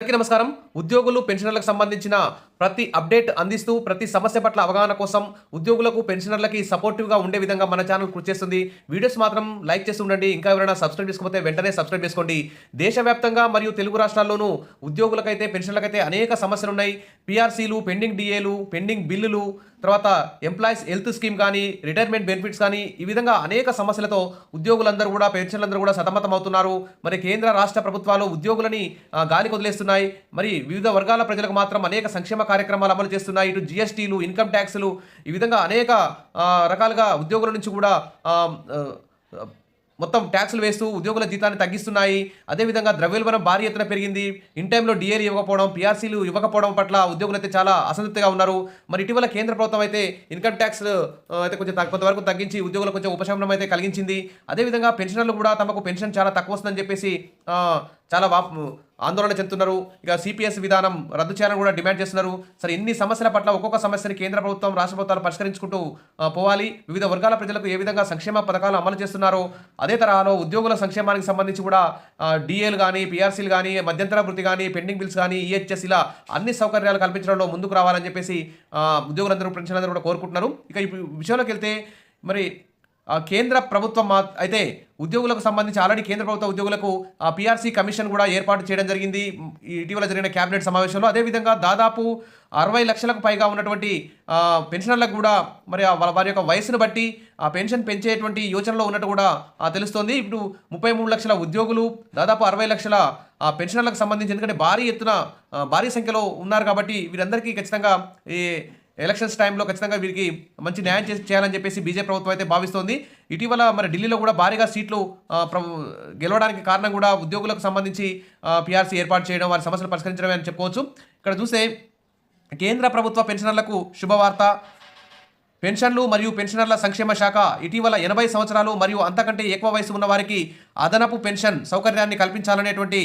అందరికీ నమస్కారం. ఉద్యోగులు, పెన్షనర్లకు సంబంధించిన ప్రతి అప్డేట్ అందిస్తూ ప్రతి సమస్య పట్ల అవగాహన కోసం ఉద్యోగులకు, పెన్షనర్లకి సపోర్టివ్‌గా ఉండే విధంగా మన ఛానల్ కృషి చేస్తుంది. వీడియోస్ మాత్రం లైక్ చేస్తూ ఉండండి. ఇంకా ఎవరైనా సబ్స్క్రైబ్ చేసుకోకపోతే వెంటనే సబ్స్క్రైబ్ చేసుకోండి. దేశవ్యాప్తంగా మరియు తెలుగు రాష్ట్రాల్లోనూ ఉద్యోగులకైతే, పెన్షనర్లకైతే అనేక సమస్యలున్నాయి. పీఆర్సీలు, పెండింగ్ డీఏలు, పెండింగ్ బిల్లులు, తర్వాత ఎంప్లాయీస్ హెల్త్ స్కీమ్ కానీ, రిటైర్మెంట్ బెనిఫిట్స్ కానీ, ఈ విధంగా అనేక సమస్యలతో ఉద్యోగులందరూ కూడా, పెన్షనర్లందరూ కూడా సతమతమవుతున్నారు. మరి కేంద్ర, రాష్ట్ర ప్రభుత్వాలు ఉద్యోగులని గాలికి వదిలేస్తున్నాయి. మరి వివిధ వర్గాల ప్రజలకు మాత్రం అనేక సంక్షేమ కార్యక్రమాలు అమలు చేస్తున్నాయి. ఇటు జీఎస్టీలు, ఇన్కమ్ ట్యాక్స్‌లు, ఈ విధంగా అనేక రకాలుగా ఉద్యోగుల నుంచి కూడా ఆహ్, ఆహ్, మొత్తం ట్యాక్స్‌లు వేస్తూ ఉద్యోగుల జీతాన్ని తగ్గిస్తున్నాయి. అదేవిధంగా ద్రవ్యోల్బణం భారీ ఎత్తున పెరిగింది. ఇన్ టైమ్‌లో డీఏలు ఇవ్వకపోవడం, పీఆర్సీలు ఇవ్వకపోవడం పట్ల ఉద్యోగులైతే చాలా అసంతృప్తిగా ఉన్నారు. మరి ఇటీవల కేంద్ర ప్రభుత్వం అయితే ఇన్కమ్ ట్యాక్స్ అయితే కొంచెం కొంతవరకు తగ్గించి ఉద్యోగులకు కొంచెం ఉపశమనం అయితే కలిగించింది. అదేవిధంగా పెన్షనర్లు కూడా తమకు పెన్షన్ చాలా తక్కువ వస్తుందని చెప్పేసి చాలా ఆందోళన చెందుతున్నారు. ఇక సిపిఎస్ విధానం రద్దు చేయాలని కూడా డిమాండ్ చేస్తున్నారు. సరే, ఇన్ని సమస్యల పట్ల ఒక్కొక్క సమస్యని కేంద్ర ప్రభుత్వం, రాష్ట్ర ప్రభుత్వాలు పరిష్కరించుకుంటూ పోవాలి. వివిధ వర్గాల ప్రజలకు ఏ విధంగా సంక్షేమ పథకాలు అమలు చేస్తున్నారో అదే తరహాలో ఉద్యోగుల సంక్షేమానికి సంబంధించి కూడా డీఏలు కానీ, పీఆర్సీలు కానీ, మధ్యంతర వృత్తి కానీ, పెండింగ్ బిల్స్ కానీ, ఈహెచ్ఎస్ ఇలా అన్ని సౌకర్యాలు కల్పించడంలో ముందుకు రావాలని చెప్పేసి ఉద్యోగులందరూ, పెన్షన్లందరూ కూడా కోరుకుంటున్నారు. ఇక ఈ విషయంలోకి వెళ్తే మరి కేంద్ర ప్రభుత్వం అయితే ఉద్యోగులకు సంబంధించి ఆల్రెడీ కేంద్ర ప్రభుత్వ ఉద్యోగులకు పీఆర్సీ కమిషన్ కూడా ఏర్పాటు చేయడం జరిగింది ఇటీవల జరిగిన క్యాబినెట్ సమావేశంలో. అదేవిధంగా దాదాపు 60 లక్షలకు పైగా ఉన్నటువంటి పెన్షనర్లకు కూడా మరి వారి యొక్క వయసును బట్టి ఆ పెన్షన్ పెంచేటువంటి యోచనలో ఉన్నట్టు కూడా తెలుస్తోంది. ఇప్పుడు 33 లక్షల ఉద్యోగులు, దాదాపు 60 లక్షల పెన్షనర్లకు సంబంధించి, ఎందుకంటే భారీ సంఖ్యలో ఉన్నారు కాబట్టి వీరందరికీ ఖచ్చితంగా ఈ ఎలక్షన్స్ టైంలో ఖచ్చితంగా వీరికి మంచి న్యాయం చేయాలని చెప్పేసి బీజేపీ ప్రభుత్వం అయితే భావిస్తోంది. ఇటీవల మరి ఢిల్లీలో కూడా భారీగా సీట్లు గెలవడానికి కారణం కూడా ఉద్యోగులకు సంబంధించి పీఆర్సీ ఏర్పాటు చేయడం, వారి సమస్యలు పరిష్కరించడమే అని చెప్పుకోవచ్చు. ఇక్కడ చూస్తే కేంద్ర ప్రభుత్వ పెన్షనర్లకు శుభవార్త. పెన్షన్లు మరియు పెన్షనర్ల సంక్షేమ శాఖ ఇటీవల 80 సంవత్సరాలు మరియు అంతకంటే ఎక్కువ వయసు ఉన్న వారికి అదనపు పెన్షన్ సౌకర్యాన్ని కల్పించాలనేటువంటి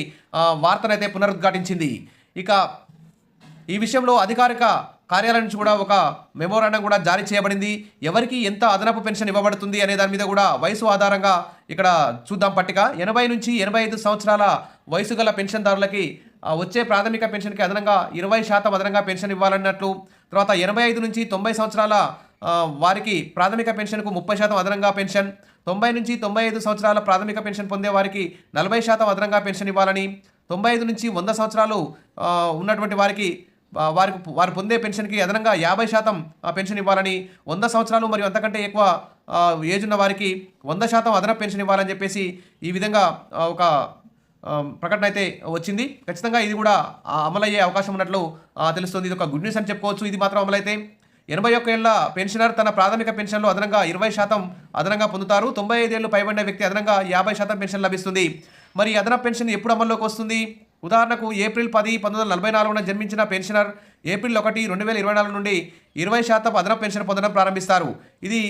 వార్తనైతే పునరుద్ఘాటించింది. ఇక ఈ విషయంలో అధికారిక కార్యాలయం నుంచి కూడా ఒక మెమోరాండం కూడా జారీ చేయబడింది. ఎవరికి ఎంత అదనపు పెన్షన్ ఇవ్వబడుతుంది అనే దాని మీద కూడా వయసు ఆధారంగా ఇక్కడ చూద్దాం పట్టిక. 80 నుంచి 85 సంవత్సరాల వయసు గల పెన్షన్దారులకి వచ్చే ప్రాథమిక పెన్షన్కి అదనంగా 20% అదనంగా పెన్షన్ ఇవ్వాలన్నట్లు. తర్వాత 85 నుంచి 90 సంవత్సరాల వారికి ప్రాథమిక పెన్షన్కు 30% అదనంగా పెన్షన్. 90 నుంచి 95 సంవత్సరాల ప్రాథమిక పెన్షన్ పొందే వారికి 40% అదనంగా పెన్షన్ ఇవ్వాలని. 95 నుంచి 100 సంవత్సరాలు ఉన్నటువంటి వారికి వారు పొందే పెన్షన్కి అదనంగా 50% పెన్షన్ ఇవ్వాలని. 100 సంవత్సరాలు మరియు అంతకంటే ఎక్కువ ఏజ్ ఉన్న వారికి 100% అదనపు పెన్షన్ ఇవ్వాలని చెప్పేసి ఈ విధంగా ఒక ప్రకటన అయితే వచ్చింది. ఖచ్చితంగా ఇది కూడా అమలయ్యే అవకాశం ఉన్నట్లు తెలుస్తుంది. ఇది ఒక గుడ్ న్యూస్ అని చెప్పుకోవచ్చు. ఇది మాత్రం అమలైతే 81 ఏళ్ల పెన్షనర్ తన ప్రాథమిక పెన్షన్లో అదనంగా 20% అదనంగా పొందుతారు. 95 ఏళ్లు పైబడిన వ్యక్తి అదనంగా 50% పెన్షన్ లభిస్తుంది. మరి అదనపు పెన్షన్ ఎప్పుడు అమల్లోకి వస్తుంది? ఉదాహరణకు ఏప్రిల్ 10, 1944న జన్మించిన పెన్షనర్ ఏప్రిల్ 1, 2024 నుండి 20% అదనపు పెన్షన్ పొందడం ప్రారంభిస్తారు. ఇది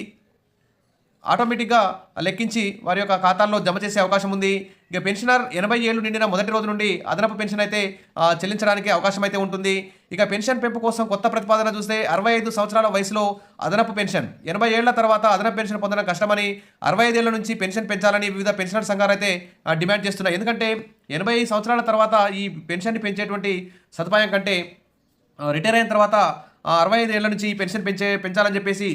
ఆటోమేటిక్గా లెక్కించి వారి యొక్క ఖాతాల్లో జమ చేసే అవకాశం ఉంది. ఇక పెన్షనర్ 80 ఏళ్ళు నిండిన మొదటి రోజు నుండి అదనపు పెన్షన్ అయితే చెల్లించడానికి అవకాశం అయితే ఉంటుంది. ఇక పెన్షన్ పెంపు కోసం కొత్త ప్రతిపాదన చూస్తే 65 సంవత్సరాల వయసులో అదనపు పెన్షన్, 80 ఏళ్ల తర్వాత అదనపు పెన్షన్ పొందడం కష్టమని, 65 ఏళ్ల నుంచి పెన్షన్ పెంచాలని వివిధ పెన్షనర్ సంఘాలు అయితే డిమాండ్ చేస్తున్నాయి. ఎందుకంటే 80 సంవత్సరాల తర్వాత ఈ పెన్షన్ని పెంచేటువంటి సదుపాయం కంటే రిటైర్ అయిన తర్వాత 65 ఏళ్ల నుంచి ఈ పెన్షన్ పెంచాలని చెప్పేసి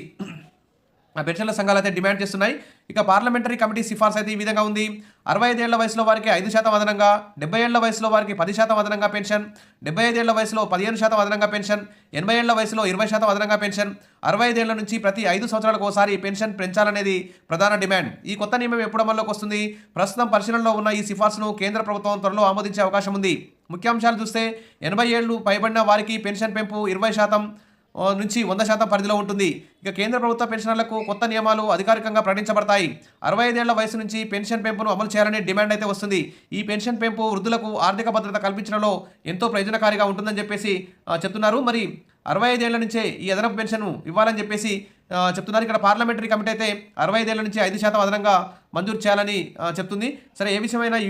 పెన్షన్ల సంఘాలు అయితే డిమాండ్ చేస్తున్నాయి. ఇక పార్లమెంటరీ కమిటీ సిఫార్సు అయితే ఈ విధంగా ఉంది. 65 ఏళ్ల వయసులో వారికి 5% అదనంగా, 70 ఏళ్ల వయసులో వారికి 10% అదనంగా పెన్షన్, 75 ఏళ్ల వయసులో 15% అదనంగా పెన్షన్, 80 ఏళ్ల వయసులో 20% అదనంగా పెన్షన్, 65 ఏళ్ల నుంచి ప్రతి 5 సంవత్సరాలకు ఒకసారి పెన్షన్ పెంచాలనేది ప్రధాన డిమాండ్. ఈ కొత్త నియమం ఎప్పుడు అమల్లోకి వస్తుంది? ప్రస్తుతం పరిశీలనలో ఉన్న ఈ సిఫార్సును కేంద్ర ప్రభుత్వం త్వరలో ఆమోదించే అవకాశం ఉంది. ముఖ్యాంశాలు చూస్తే 80 ఏళ్లు పైబడిన వారికి పెన్షన్ పెంపు 20% నుంచి 100% పరిధిలో ఉంటుంది. ఇక కేంద్ర ప్రభుత్వ పెన్షనర్లకు కొత్త నియమాలు అధికారికంగా ప్రకటించబడతాయి. 65 ఏళ్ల వయసు నుంచి పెన్షన్ పెంపును అమలు చేయాలనే డిమాండ్ అయితే వస్తుంది. ఈ పెన్షన్ పెంపు వృద్ధులకు ఆర్థిక భద్రత కల్పించడంలో ఎంతో ప్రయోజనకారిగా ఉంటుందని చెప్పేసి చెప్తున్నారు. మరి 65 ఏళ్ల నుంచే ఈ అదనపు పెన్షన్ ఇవ్వాలని చెప్పేసి చెప్తున్నారు. ఇక్కడ పార్లమెంటరీ కమిటీ అయితే 65 ఏళ్ల నుంచి 5% అదనంగా మంజూరు చేయాలని చెప్తుంది. సరే, ఏ విషయమైనా ఈ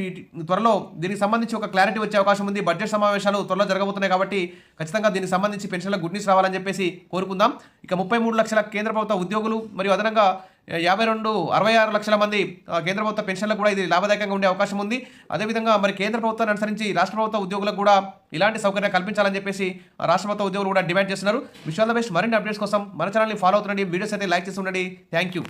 త్వరలో దీనికి సంబంధించి ఒక క్లారిటీ వచ్చే అవకాశం ఉంది. బడ్జెట్ సమావేశాలు త్వరలో జరగబోతున్నాయి కాబట్టి ఖచ్చితంగా దీనికి సంబంధించి పెన్షన్లకు గుడ్ న్యూస్ రావాలని చెప్పేసి కోరుకుందాం. ఇక 33 లక్షల కేంద్ర ప్రభుత్వ ఉద్యోగులు మరియు అదనంగా 66 లక్షల మంది కేంద్ర ప్రభుత్వ పెన్షన్లకు కూడా ఇది లాభదాయకంగా ఉండే అవకాశం ఉంది. అదేవిధంగా మరి కేంద్ర ప్రభుత్వాన్ని అనుసరించి రాష్ట్ర ప్రభుత్వ ఉద్యోగులకు కూడా ఇలాంటి సౌకర్యం కల్పించాలని చెప్పేసి రాష్ట్ర ప్రభుత్వ ఉద్యోగులు కూడా డిమాండ్ చేస్తున్నారు. Wish all the best. మరిన్ని అప్డేట్స్ కోసం మన ఛానల్ని ఫాలో అవుతుండండి. వీడియోస్ అయితే లైక్ చేసి ఉండండి. Thank you.